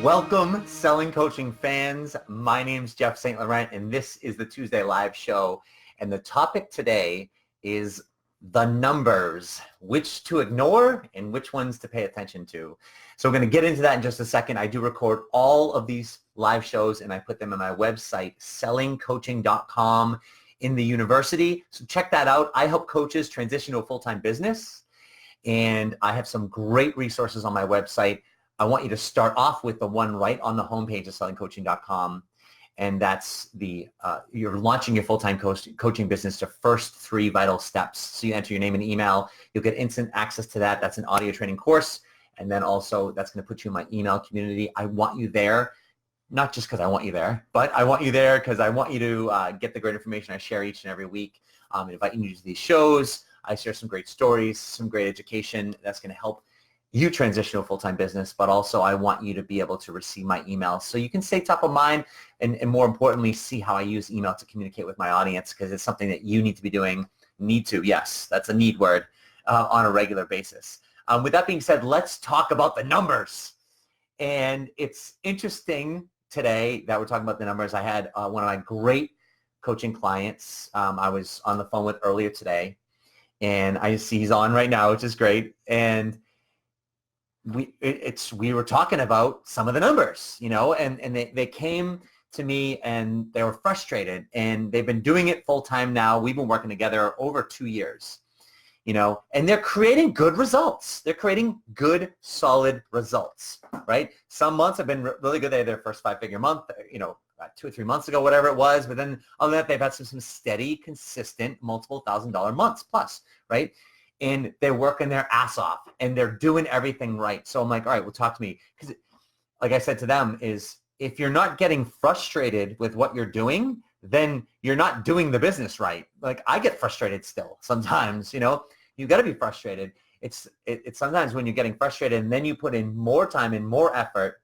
Welcome, Selling Coaching fans. My name's Jeff St Laurent, and this is the Tuesday Live Show. And the topic today is the numbers, which to ignore and which ones to pay attention to. So we're going to get into that in just a second. I do record all of these live shows, and I put them on my website, sellingcoaching.com, in the university. So check that out. I help coaches transition to a full-time business, and I have some great resources on my website. I want you to start off with the one right on the homepage of sellingcoaching.com, and that's the you're launching your full-time coaching business, the first 3 vital steps. So you enter your name and email. You'll get instant access to that. That's an audio training course, and then also that's going to put you in my email community. I want you there, not just because I want you there, but I want you there because I want you to get the great information I share each and every week. I invite you to these shows. I share some great stories, some great education that's going to help you transition to a full-time business, but also I want you to be able to receive my emails so you can stay top of mind and more importantly, see how I use email to communicate with my audience, because it's something that you need to be doing. Need to, yes, that's a need word, on a regular basis. With that being said, let's talk about the numbers. And it's interesting today that we're talking about the numbers. I had one of my great coaching clients I was on the phone with earlier today, and I see he's on right now, which is great. And we were talking about some of the numbers, you know, and they came to me and they were frustrated, and they've been doing it full time now. We've been working together over 2 years, you know, and they're creating good results. They're creating good, solid results, right? Some months have been really good. They had their first 5-figure month, you know, 2 or 3 months ago, whatever it was. But then other than that, they've had some steady, consistent, multiple $1,000 months plus, right? And they're working their ass off and they're doing everything right. So I'm like, all right, well, talk to me. Because like I said to them is, if you're not getting frustrated with what you're doing, then you're not doing the business right. Like I get frustrated still sometimes, you know, you got to be frustrated. It's sometimes when you're getting frustrated and then you put in more time and more effort.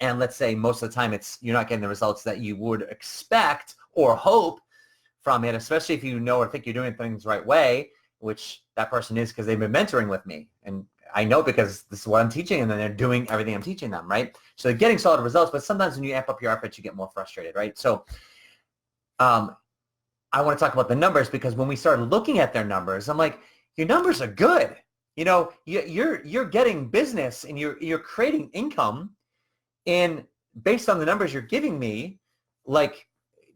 And let's say most of the time you're not getting the results that you would expect or hope from it, especially if you know or think you're doing things the right way, which that person is because they've been mentoring with me. And I know because this is what I'm teaching, and then they're doing everything I'm teaching them, right? So they're getting solid results, but sometimes when you amp up your efforts, you get more frustrated, right? So I want to talk about the numbers, because when we started looking at their numbers, I'm like, your numbers are good. You know, you're getting business and you're creating income, and based on the numbers you're giving me, like,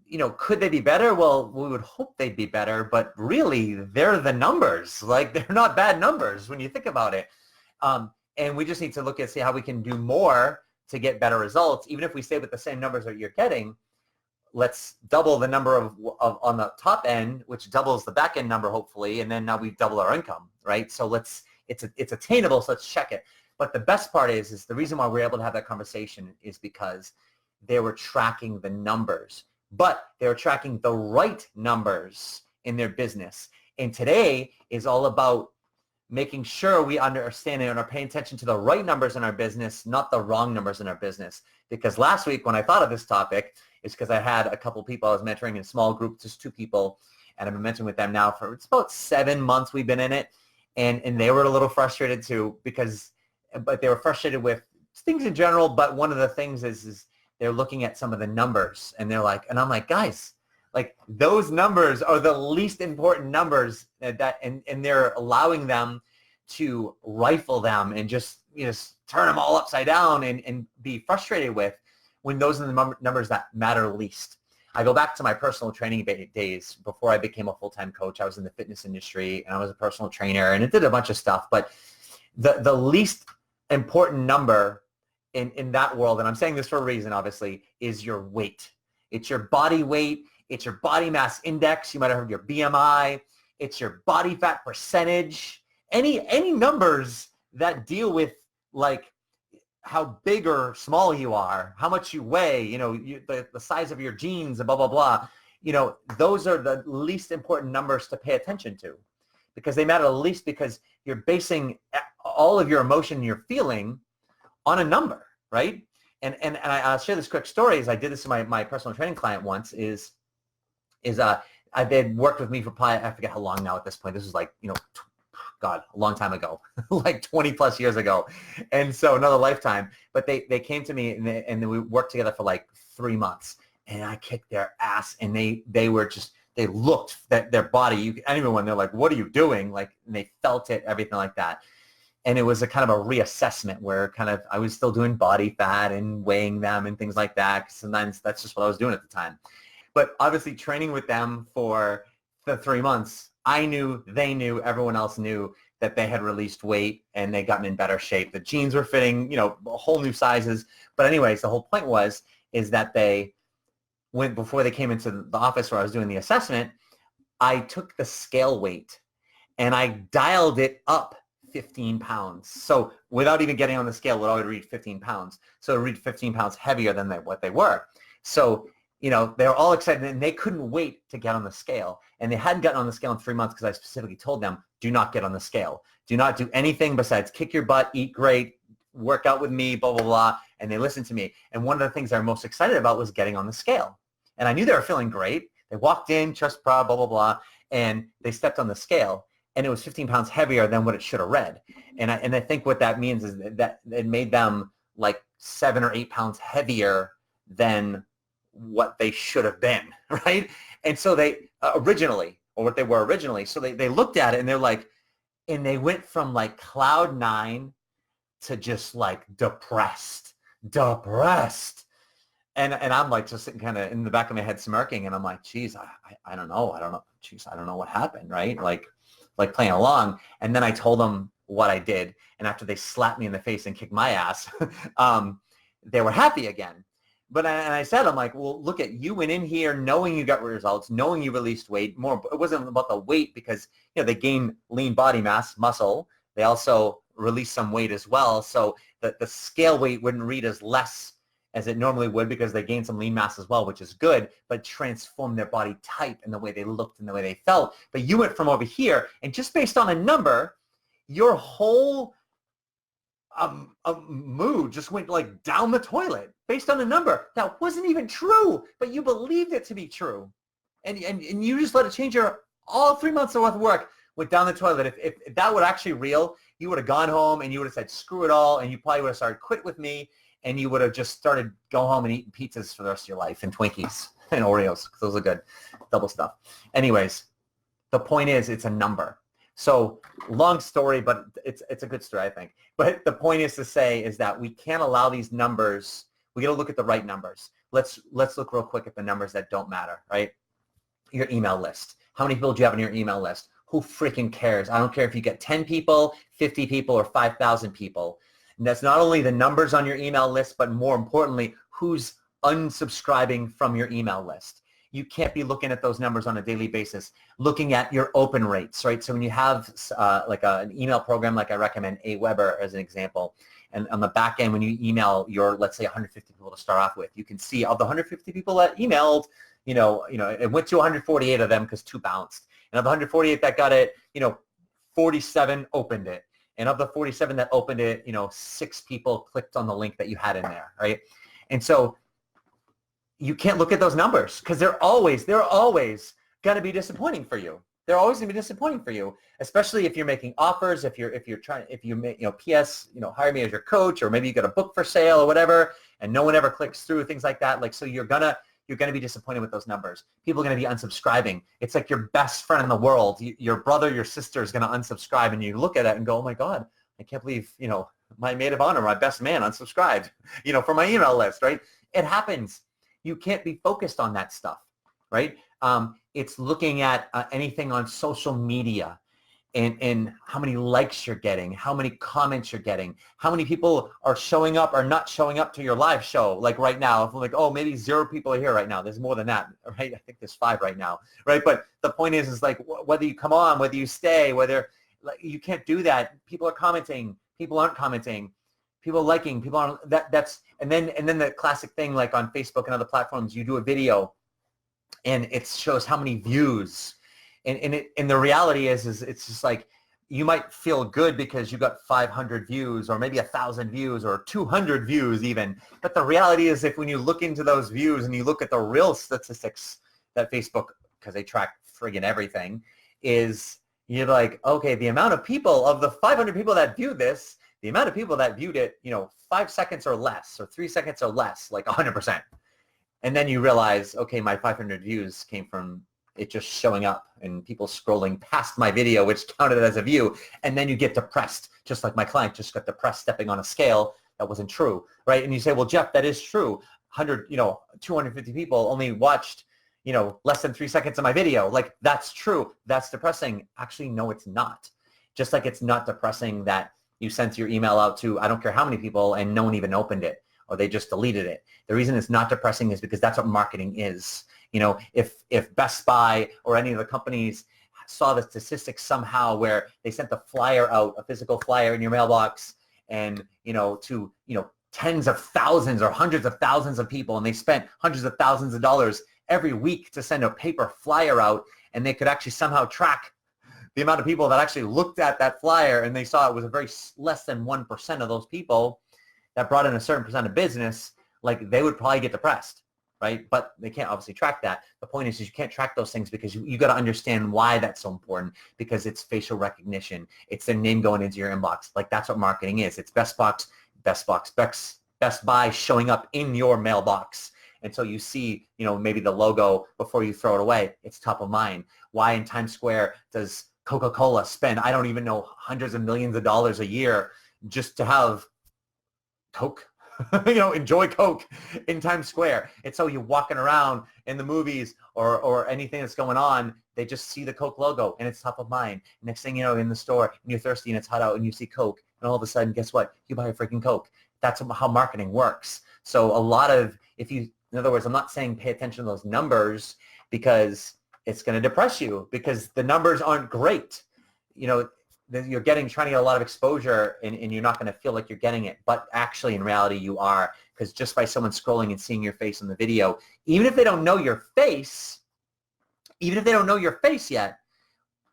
you know, could they be better? Well, we would hope they'd be better, but really they're the numbers. Like, they're not bad numbers when you think about it. And we just need to look and see how we can do more to get better results. Even if we stay with the same numbers that you're getting, let's double the number of on the top end, which doubles the back end number, hopefully. And then now we've doubled our income, right? So it's attainable. So let's check it. But the best part is the reason why we're able to have that conversation is because they were tracking the numbers. But they're tracking the right numbers in their business. And today is all about making sure we understand and are paying attention to the right numbers in our business, not the wrong numbers in our business. Because last week when I thought of this topic, it's because I had a couple people I was mentoring in a small group, just 2 people, and I've been mentoring with them now for it's about 7 months we've been in it. And they were a little frustrated too, but they were frustrated with things in general. But one of the things is they're looking at some of the numbers, and I'm like, guys, like, those numbers are the least important numbers and they're allowing them to rifle them and just, you know, turn them all upside down and be frustrated with, when those are the numbers that matter least. I go back to my personal training days before I became a full-time coach. I was in the fitness industry and I was a personal trainer and it did a bunch of stuff, but the least important number in that world, and I'm saying this for a reason, obviously, is your weight. It's your body weight. It's your body mass index. You might have heard your BMI. It's your body fat percentage. Any numbers that deal with, like, how big or small you are, how much you weigh, you know, the size of your jeans, and blah, blah, blah. You know, those are the least important numbers to pay attention to, because they matter the least, because you're basing all of your emotion and your feeling on a number, right? And I'll share this quick story. As I did this to my personal training client once, they'd worked with me for probably, I forget how long now at this point. This was like, you know, God, a long time ago, like 20 plus years ago. And so another lifetime, but they came to me and we worked together for like 3 months and I kicked their ass and they were just, they looked that their body, anyone, they're like, what are you doing? Like, and they felt it, everything like that. And it was a kind of a reassessment where kind of I was still doing body fat and weighing them and things like that. Sometimes that's just what I was doing at the time. But obviously training with them for the 3 months, I knew, they knew, everyone else knew that they had released weight and they gotten in better shape. The jeans were fitting, you know, whole new sizes. But anyways, the whole point is that they went, before they came into the office where I was doing the assessment, I took the scale weight and I dialed it up 15 pounds. So without even getting on the scale, it would already read 15 pounds. So it would read 15 pounds heavier than what they were. So, you know, they were all excited and they couldn't wait to get on the scale. And they hadn't gotten on the scale in 3 months because I specifically told them, do not get on the scale. Do not do anything besides kick your butt, eat great, work out with me, blah, blah, blah. And they listened to me. And one of the things they were most excited about was getting on the scale. And I knew they were feeling great. They walked in, chest proud, blah, blah, blah. And they stepped on the scale. And it was 15 pounds heavier than what it should have read. And I think what that means is that it made them like 7 or 8 pounds heavier than what they should have been, right? And so they originally, or what they were originally, so they looked at it and they're like, and they went from like cloud 9 to just like depressed. And I'm like just sitting kind of in the back of my head smirking, and I'm like, geez, I don't know. Geez, I don't know what happened, right? Like playing along. And then I told them what I did. And after they slapped me in the face and kicked my ass, they were happy again. But I said, I'm like, well, look at, you went in here knowing you got results, knowing you released weight. More, it wasn't about the weight because, you know, they gain lean body mass, muscle. They also release some weight as well. So the scale weight wouldn't read as less as it normally would because they gained some lean mass as well, which is good, but transformed their body type and the way they looked and the way they felt. But you went from over here, and just based on a number, your whole mood just went like down the toilet based on a number that wasn't even true, but you believed it to be true. And you just let it change your, all 3 months worth of work went down the toilet. If that were actually real, you would have gone home and you would have said, screw it all, and you probably would have started quit with me, and you would have just started going home and eating pizzas for the rest of your life and Twinkies and Oreos, because those are good, double stuff. Anyways, the point is it's a number. So long story, but it's a good story, I think. But the point is to say is that we can't allow these numbers. We got to look at the right numbers. Let's look real quick at the numbers that don't matter, right? Your email list. How many people do you have on your email list? Who freaking cares? I don't care if you get 10 people, 50 people, or 5,000 people. And that's not only the numbers on your email list, but more importantly, who's unsubscribing from your email list. You can't be looking at those numbers on a daily basis, looking at your open rates, right? So when you have like an email program, like I recommend Aweber as an example, and on the back end, when you email your, let's say 150 people to start off with, you can see of the 150 people that emailed, it went to 148 of them because 2 bounced. And of the 148 that got it, 47 opened it. And of the 47 that opened it, 6 people clicked on the link that you had in there, right? And so you can't look at those numbers because they're always going to be disappointing for you. They're always going to be disappointing for you, especially if you're making offers, if you make, PS, hire me as your coach, or maybe you got a book for sale or whatever, and no one ever clicks through, things like that. Like, so you're going to be disappointed with those numbers. People are going to be unsubscribing. It's like your best friend in the world. Your brother, your sister is going to unsubscribe, and you look at it and go, oh my God, I can't believe, my maid of honor, my best man unsubscribed, from my email list, right? It happens. You can't be focused on that stuff, right? It's looking at anything on social media and how many likes you're getting, how many comments you're getting, how many people are showing up or not showing up to your live show. Like right now, if I'm like, oh, maybe 0 people are here right now. There's more than that, right? I think there's 5 right now, right? But the point is like whether you come on, whether you stay, whether you can't do that. People are commenting, people aren't commenting, people are liking, people aren't. And then the classic thing, like on Facebook and other platforms, you do a video and it shows how many views. And the reality is it's just like you might feel good because you got 500 views or maybe 1,000 views or 200 views even. But the reality is when you look into those views and you look at the real statistics that Facebook, because they track friggin' everything, is you're like, okay, the amount of people, of the 500 people that viewed this, the amount of people that viewed it, 5 seconds or less, or 3 seconds or less, like 100%. And then you realize, okay, my 500 views came from it just showing up and people scrolling past my video, which counted as a view. And then you get depressed, just like my client just got depressed stepping on a scale that wasn't true, right? And you say, well, Jeff, that is true. 250 people only watched, less than 3 seconds of my video. Like, that's true. That's depressing. Actually, no, it's not. Just like it's not depressing that you sent your email out to, I don't care how many people, and no one even opened it, or they just deleted it. The reason it's not depressing is because that's what marketing is. If Best Buy or any of the companies saw the statistics somehow where they sent the flyer out, a physical flyer in your mailbox, and to tens of thousands or hundreds of thousands of people, and they spent hundreds of thousands of dollars every week to send a paper flyer out, and they could actually somehow track the amount of people that actually looked at that flyer, and they saw it was a very less than 1% of those people that brought in a certain percent of business, like, they would probably get depressed, right? But they can't obviously track that. The point is you can't track those things because you got to understand why that's so important, because it's facial recognition. It's their name going into your inbox. Like, that's what marketing is. It's Best Buy showing up in your mailbox. And so you see, maybe the logo before you throw it away. It's top of mind. Why in Times Square does Coca-Cola spend, I don't even know, hundreds of millions of dollars a year just to have Coke? Enjoy Coke in Times Square. It's so you're walking around in the movies or anything that's going on, they just see the Coke logo and it's top of mind. Next thing you know, in the store and you're thirsty and it's hot out and you see Coke, and all of a sudden, guess what? You buy a freaking Coke. That's how marketing works. So a lot of, in other words, I'm not saying pay attention to those numbers because it's going to depress you, because the numbers aren't great. You're trying to get a lot of exposure and you're not going to feel like you're getting it. But actually, in reality, you are, because just by someone scrolling and seeing your face in the video, even if they don't know your face yet,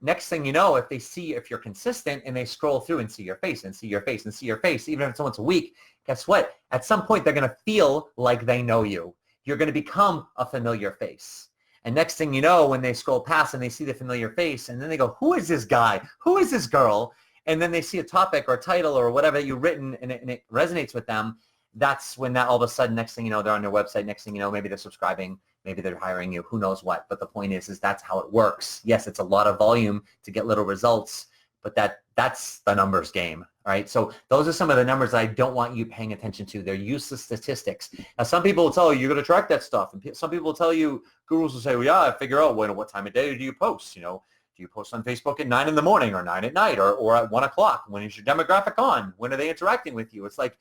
next thing you know, if you're consistent and they scroll through and see your face and see your face and see your face, even if it's once a week, guess what? At some point, they're going to feel like they know you. You're going to become a familiar face. And next thing you know, when they scroll past and they see the familiar face, and then they go, who is this guy? Who is this girl? And then they see a topic or a title or whatever that you've written, and it resonates with them. That's when that all of a sudden, next thing you know, they're on their website. Next thing you know, maybe they're subscribing. Maybe they're hiring you. Who knows what? But the point is that's how it works. Yes, it's a lot of volume to get little results, but that's the numbers game, right? So those are some of the numbers that I don't want you paying attention to. They're useless statistics. Now, some people will tell you you're going to track that stuff. And some people will tell you, gurus will say, well, yeah, I figure out what time of day do you post? Do you post on Facebook at 9 in the morning or 9 at night or at 1 o'clock? When is your demographic on? When are they interacting with you? It's like,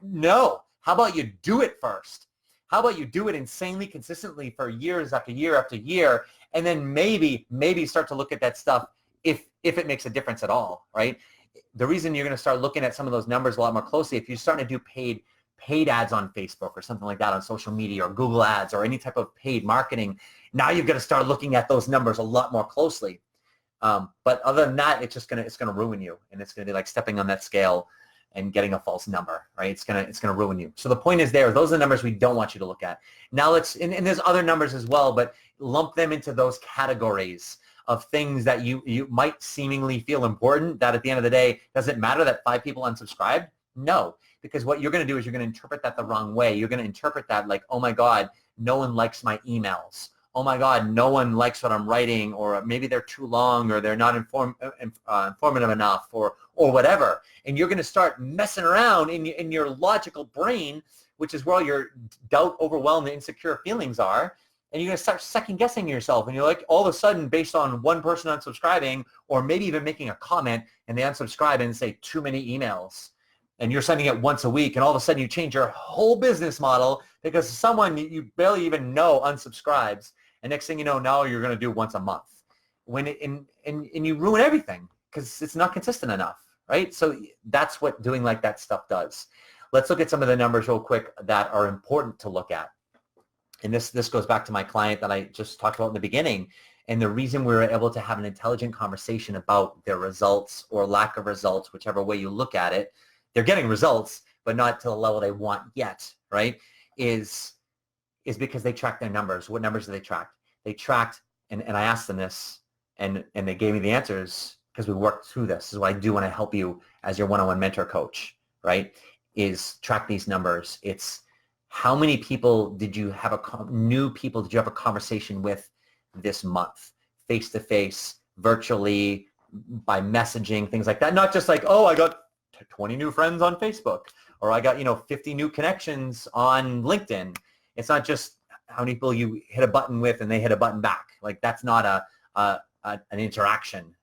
no. How about you do it first? How about you do it insanely consistently for years after year after year, and then maybe start to look at that stuff if it makes a difference at all, right? The reason you're going to start looking at some of those numbers a lot more closely, if you're starting to do paid ads on Facebook or something like that on social media or Google ads or any type of paid marketing, now you've got to start looking at those numbers a lot more closely. But other than that, it's going to ruin you, and it's going to be like stepping on that scale and getting a false number, right? It's gonna ruin you. So the point is those are the numbers we don't want you to look at. Now and there's other numbers as well, but lump them into those categories of things that you might seemingly feel important, that at the end of the day, does it matter that 5 people unsubscribed? No, because what you're gonna do is you're gonna interpret that the wrong way. You're gonna interpret that like, oh my God, no one likes my emails. Oh my God, no one likes what I'm writing, or maybe they're too long, or they're not informative enough, or whatever. And you're going to start messing around in your logical brain, which is where your doubt, overwhelmed, and insecure feelings are. And you're going to start second guessing yourself. And you're like, all of a sudden, based on one person unsubscribing, or maybe even making a comment, and they unsubscribe and say too many emails, and you're sending it once a week, and all of a sudden you change your whole business model because someone you barely even know unsubscribes. And next thing you know, now you're going to do once a month, and you ruin everything because it's not consistent enough, right? So that's what doing like that stuff does. Let's look at some of the numbers real quick that are important to look at. And this goes back to my client that I just talked about in the beginning. And the reason we were able to have an intelligent conversation about their results or lack of results, whichever way you look at it, they're getting results, but not to the level they want yet, right? Is because they track their numbers. What numbers do they track? They tracked, and I asked them this, And they gave me the answers because we worked through this. This is what I do when I help you as your one-on-one mentor coach, right? Is track these numbers. It's how many people did you have new people did you have a conversation with this month, face-to-face, virtually, by messaging, things like that. Not just like, oh, I got 20 new friends on Facebook, or I got, 50 new connections on LinkedIn. It's not just how many people you hit a button with and they hit a button back. Like, that's not an interaction.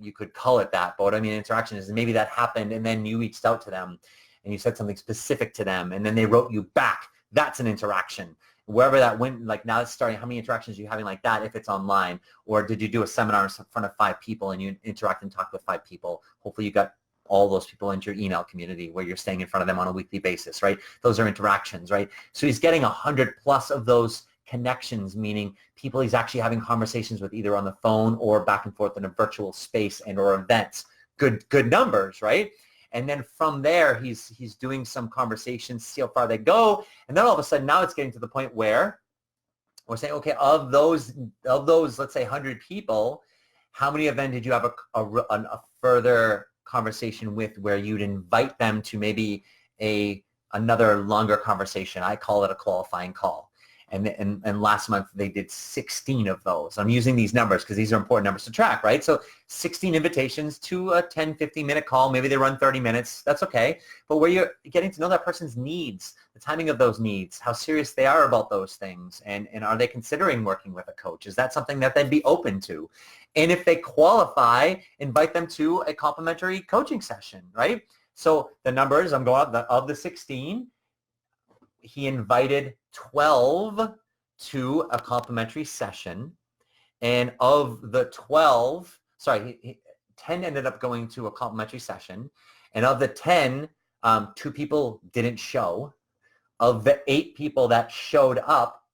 You could call it that, but what I mean interaction is maybe that happened and then you reached out to them and you said something specific to them and then they wrote you back. That's an interaction. Wherever that went, like now it's starting, how many interactions are you having like that if it's online? Or did you do a seminar in front of 5 people and you interact and talk with 5 people? Hopefully you got all those people into your email community where you're staying in front of them on a weekly basis, right? Those are interactions, right? So he's getting 100 plus of those connections, meaning people he's actually having conversations with either on the phone or back and forth in a virtual space and or events. Good numbers, right? And then from there, he's doing some conversations, see how far they go. And then all of a sudden, now it's getting to the point where we're saying, okay, of those, let's say 100 people, how many of them did you have a further conversation with where you'd invite them to maybe another longer conversation? I call it a qualifying call. And last month they did 16 of those. I'm using these numbers because these are important numbers to track, right? So 16 invitations to a 10, 15-minute call. Maybe they run 30 minutes. That's okay. But where you're getting to know that person's needs, the timing of those needs, how serious they are about those things, and are they considering working with a coach? Is that something that they'd be open to? And if they qualify, invite them to a complimentary coaching session, right? So the numbers, I'm going of the 16, he invited 12 to a complimentary session, and of the 12, 10 ended up going to a complimentary session, and of the 10, 2 people didn't show. Of the 8 people that showed up,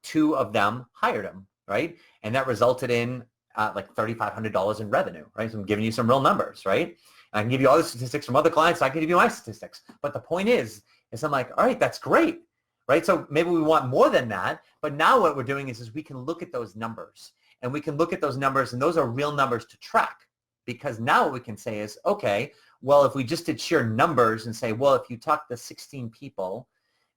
2 of them hired him, right? And that resulted in like $3,500 in revenue, right? So I'm giving you some real numbers, right? I can give you all the statistics from other clients. I can give you my statistics. But the point is I'm like, all right, that's great, right? So maybe we want more than that. But now what we're doing is we can look at those numbers. And we can look at those numbers, and those are real numbers to track. Because now what we can say is, okay, well, if we just did sheer numbers and say, well, if you talk to 16 people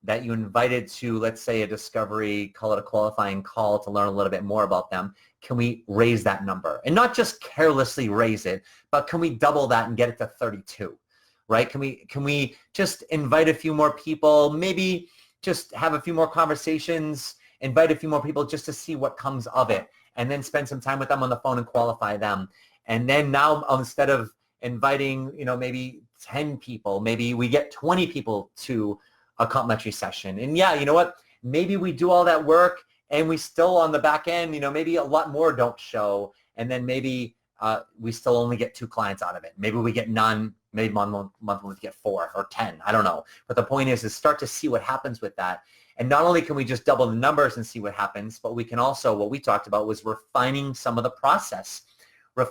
that you invited to, let's say, a discovery, call it a qualifying call to learn a little bit more about them, can we raise that number? And not just carelessly raise it, but can we double that and get it to 32? Right? Can we just invite a few more people, maybe just have a few more conversations, invite a few more people just to see what comes of it, and then spend some time with them on the phone and qualify them. And then now instead of inviting, maybe 10 people, maybe we get 20 people to a complimentary session. And yeah, you know what? Maybe we do all that work and we still on the back end, maybe a lot more don't show. And then maybe we still only get 2 clients out of it. Maybe we get none. Maybe month we get 4 or 10. I don't know. But the point is start to see what happens with that. And not only can we just double the numbers and see what happens, but we can also, what we talked about was refining some of the process.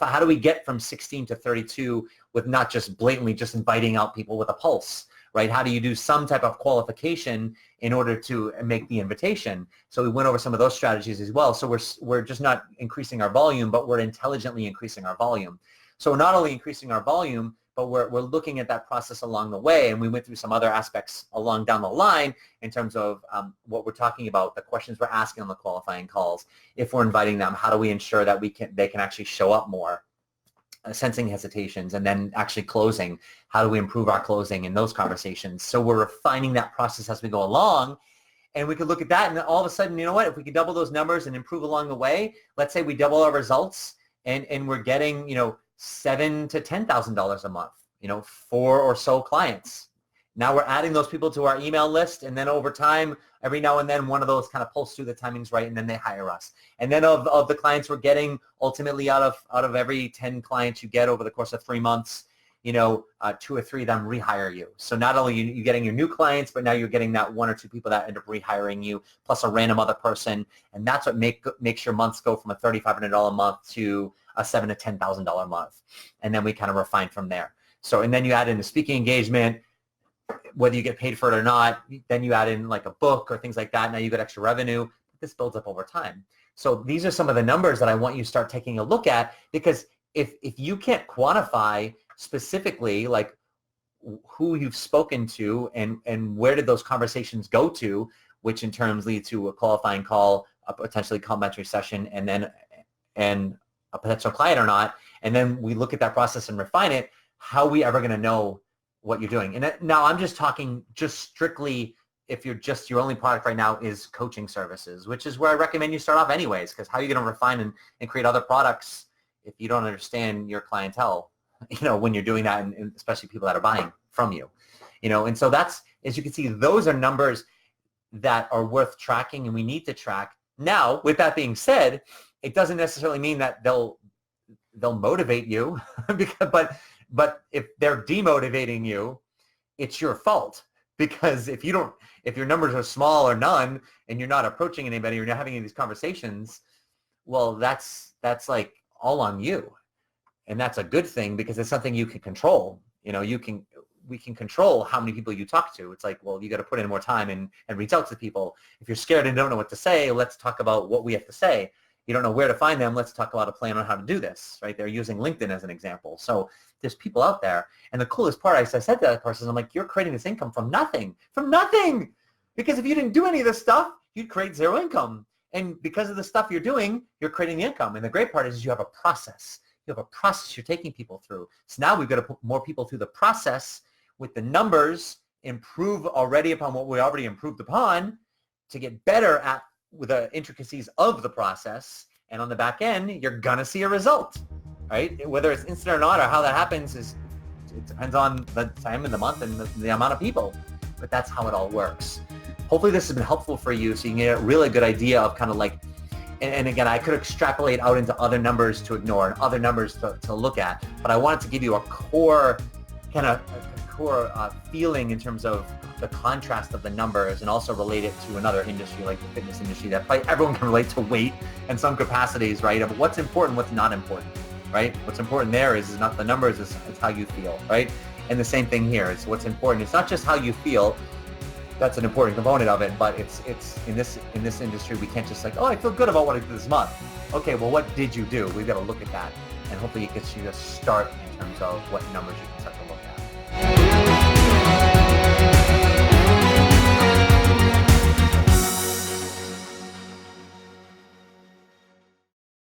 How do we get from 16 to 32 with not just blatantly just inviting out people with a pulse, right? How do you do some type of qualification in order to make the invitation? So we went over some of those strategies as well. So we're just not increasing our volume, but we're intelligently increasing our volume. So we're not only increasing our volume, but we're looking at that process along the way. And we went through some other aspects along down the line in terms of what we're talking about, the questions we're asking on the qualifying calls. If we're inviting them, how do we ensure that they can actually show up more? Sensing hesitations, and then actually closing. How do we improve our closing in those conversations? So we're refining that process as we go along. And we could look at that, and all of a sudden, you know what? If we could double those numbers and improve along the way, let's say we double our results, and we're getting, $7,000 to $10,000 a month, 4 or so clients. Now we're adding those people to our email list, and then over time, every now and then, one of those kind of pulls through the timings right, and then they hire us. And then of the clients we're getting, ultimately out of every 10 clients you get over the course of 3 months, 2 or 3 of them rehire you. So not only are you getting your new clients, but now you're getting that 1 or 2 people that end up rehiring you, plus a random other person. And that's what makes your months go from a $3,500 a month to a $7,000 to $10,000 a month. And then we kind of refine from there. So, and then you add in a speaking engagement, whether you get paid for it or not, then you add in like a book or things like that. Now you get extra revenue. This builds up over time. So these are some of the numbers that I want you to start taking a look at, because if you can't quantify specifically like who you've spoken to and where did those conversations go to, which in terms lead to a qualifying call, a potentially complimentary session, and a potential client or not, and then we look at that process and refine it, how are we ever going to know what you're doing? And now I'm just talking just strictly if your only product right now is coaching services, which is where I recommend you start off anyways, because how are you going to refine and create other products if you don't understand your clientele, when you're doing that, and especially people that are buying from you, and so that's, as you can see, those are numbers that are worth tracking and we need to track. Now, with that being said, it doesn't necessarily mean that they'll motivate you, but if they're demotivating you, it's your fault. Because if your numbers are small or none, and you're not approaching anybody, you're not having any of these conversations, well, that's like all on you. And that's a good thing, because it's something you can control. We can control how many people you talk to. It's like, well, you got to put in more time and reach out to people. If you're scared and don't know what to say, let's talk about what we have to say. You don't know where to find them, let's talk about a plan on how to do this, right? They're using LinkedIn as an example. So there's people out there. And the coolest part, I said to that person, I'm like, you're creating this income from nothing. Because if you didn't do any of this stuff, you'd create zero income. And because of the stuff you're doing, you're creating the income. And the great part is you have a process. You have a process you're taking people through. So now we've got to put more people through the process with the numbers, improve already upon what we already improved upon, to get better at with the intricacies of the process. And on the back end, you're gonna see a result, right? Whether it's instant or not, or how that happens, it depends on the time of the month and the amount of people, but that's how it all works. Hopefully this has been helpful for you, so you can get a really good idea of kind of like, and again, I could extrapolate out into other numbers to ignore and other numbers to look at, but I wanted to give you a core feeling in terms of the contrast of the numbers, and also relate it to another industry like the fitness industry that probably everyone can relate to weight in some capacities, right? Of what's important, what's not important, right? What's important there is not the numbers, it's how you feel, right? And the same thing here is what's important. It's not just how you feel. That's an important component of it, but it's in this industry, we can't just like, oh, I feel good about what I did this month. Okay, well, what did you do? We've got to look at that, and hopefully it gets you to start in terms of what numbers you can start